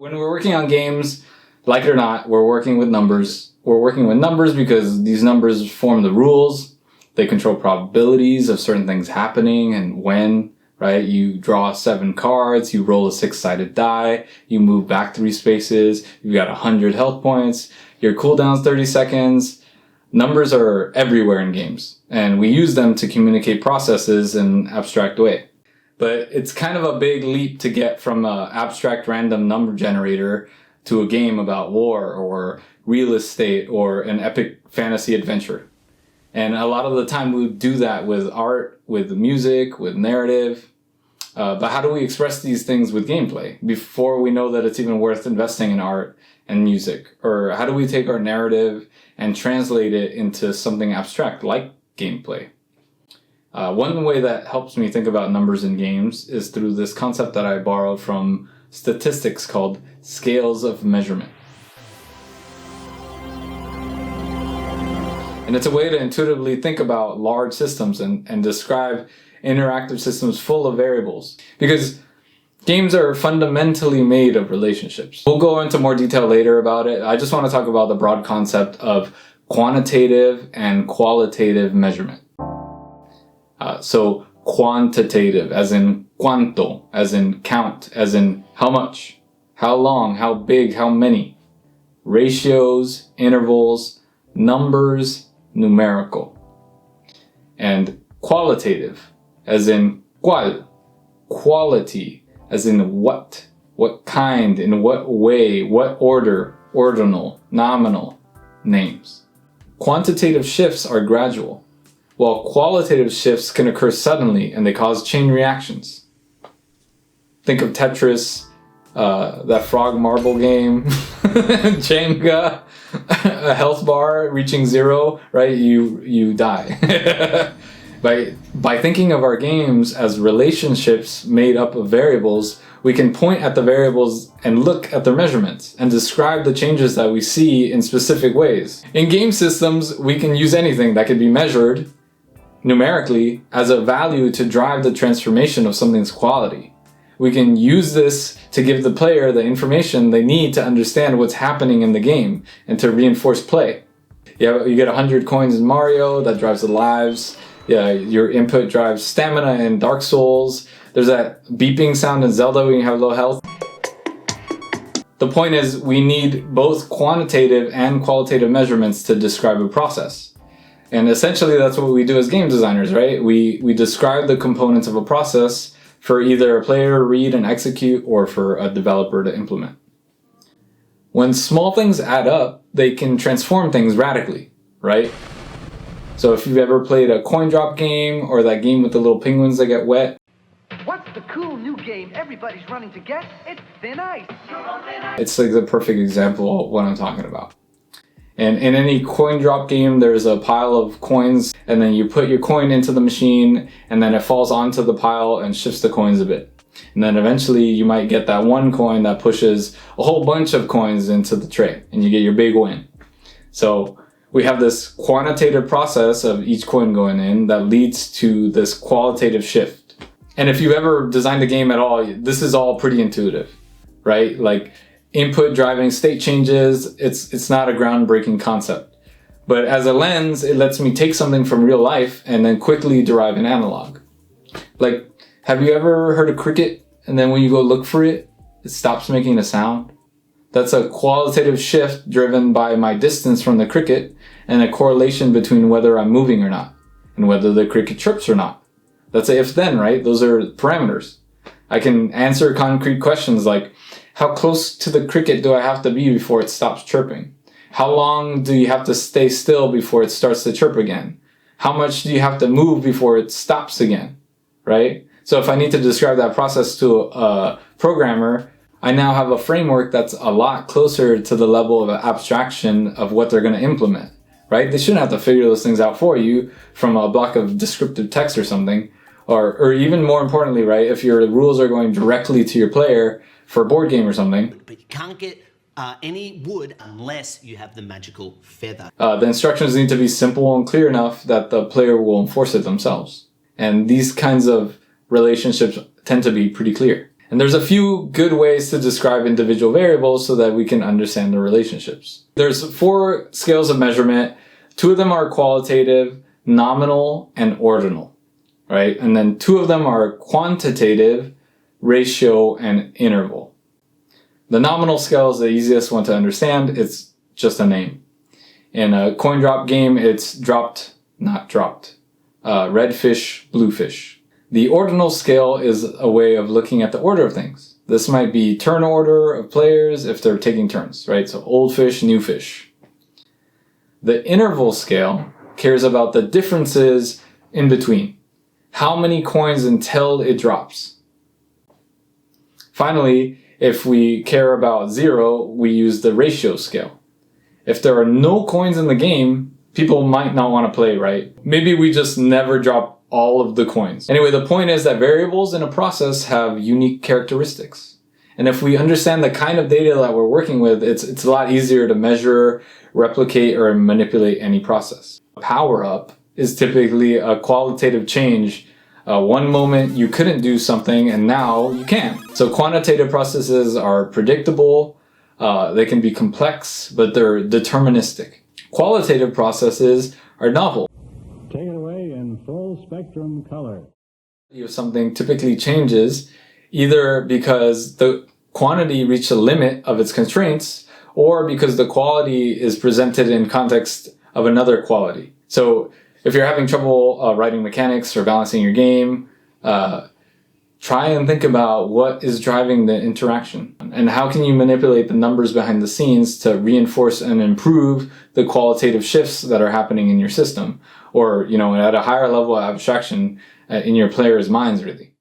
When we're working on games, like it or not, we're working with numbers. We're working with numbers because these numbers form the rules. They control probabilities of certain things happening and when, right? You draw 7 cards, you roll a 6-sided die, you move back 3 spaces, you've got 100 health points, your cooldown's 30 seconds. Numbers are everywhere in games, and we use them to communicate processes in an abstract way. But it's kind of a big leap to get from an abstract random number generator to a game about war or real estate or an epic fantasy adventure. And a lot of the time we do that with art, with music, with narrative. But how do we express these things with gameplay before we know that it's even worth investing in art and music? Or how do we take our narrative and translate it into something abstract like gameplay? One way that helps me think about numbers in games is through this concept that I borrowed from statistics called scales of measurement. And it's a way to intuitively think about large systems and describe interactive systems full of variables. Because games are fundamentally made of relationships. We'll go into more detail later about it. I just want to talk about the broad concept of quantitative and qualitative measurement. So quantitative, as in cuanto, as in count, as in how much, how long, how big, how many. Ratios, intervals, numbers, numerical. And qualitative, as in qual, quality, as in what kind, in what way, what order, ordinal, nominal, names. Quantitative shifts are gradual, while qualitative shifts can occur suddenly and they cause chain reactions. Think of Tetris, that frog marble game, Jenga, a health bar reaching 0, right? You die. By thinking of our games as relationships made up of variables, we can point at the variables and look at their measurements and describe the changes that we see in specific ways. In game systems, we can use anything that can be measured numerically as a value to drive the transformation of something's quality. We can use this to give the player the information they need to understand what's happening in the game and to reinforce play. You get 100 coins in Mario, that drives the lives. Yeah, your input drives stamina in Dark Souls. There's that beeping sound in Zelda when you have low health. The point is, we need both quantitative and qualitative measurements to describe a process. And essentially that's what we do as game designers, right? We describe the components of a process for either a player to read and execute or for a developer to implement. When small things add up, they can transform things radically, right? So if you've ever played a coin drop game or that game with the little penguins that get wet. What's the cool new game everybody's running to get? It's Thin Ice. It's like the perfect example of what I'm talking about. And in any coin drop game, there's a pile of coins, and then you put your coin into the machine, and then it falls onto the pile and shifts the coins a bit. And then eventually you might get that one coin that pushes a whole bunch of coins into the tray, and you get your big win. So we have this quantitative process of each coin going in that leads to this qualitative shift. And if you've ever designed a game at all, this is all pretty intuitive, right? Like input driving state changes, it's not a groundbreaking concept. But as a lens, it lets me take something from real life and then quickly derive an analog. Like, have you ever heard a cricket and then when you go look for it, it stops making a sound? That's a qualitative shift driven by my distance from the cricket and a correlation between whether I'm moving or not and whether the cricket chirps or not. That's a if-then, right? Those are parameters. I can answer concrete questions like, how close to the cricket do I have to be before it stops chirping? How long do you have to stay still before it starts to chirp again? How much do you have to move before it stops again, right? So if I need to describe that process to a programmer, I now have a framework that's a lot closer to the level of abstraction of what they're going to implement, right? They shouldn't have to figure those things out for you from a block of descriptive text or something. Or even more importantly, right, if your rules are going directly to your player for a board game or something. But you can't get any wood unless you have the magical feather. The instructions need to be simple and clear enough that the player will enforce it themselves. And these kinds of relationships tend to be pretty clear. And there's a few good ways to describe individual variables so that we can understand the relationships. There's 4 scales of measurement. 2 of them are qualitative, nominal, and ordinal, right? And then 2 of them are quantitative, ratio, and interval. The nominal scale is the easiest one to understand. It's just a name. In a coin drop game, it's dropped, not dropped. Red fish, blue fish. The ordinal scale is a way of looking at the order of things. This might be turn order of players if they're taking turns, right? So old fish, new fish. The interval scale cares about the differences in between. How many coins until it drops. Finally, if we care about 0, we use the ratio scale. If there are no coins in the game, people might not want to play, right? Maybe we just never drop all of the coins. Anyway, the point is that variables in a process have unique characteristics. And if we understand the kind of data that we're working with, it's a lot easier to measure, replicate, or manipulate any process. Power up is typically a qualitative change. One moment you couldn't do something and now you can. So quantitative processes are predictable, they can be complex, but they're deterministic. Qualitative processes are novel. Take it away in full spectrum color. If something typically changes either because the quantity reached a limit of its constraints or because the quality is presented in context of another quality. So if you're having trouble writing mechanics or balancing your game, try and think about what is driving the interaction and how can you manipulate the numbers behind the scenes to reinforce and improve the qualitative shifts that are happening in your system or, at a higher level of abstraction in your players' minds, really.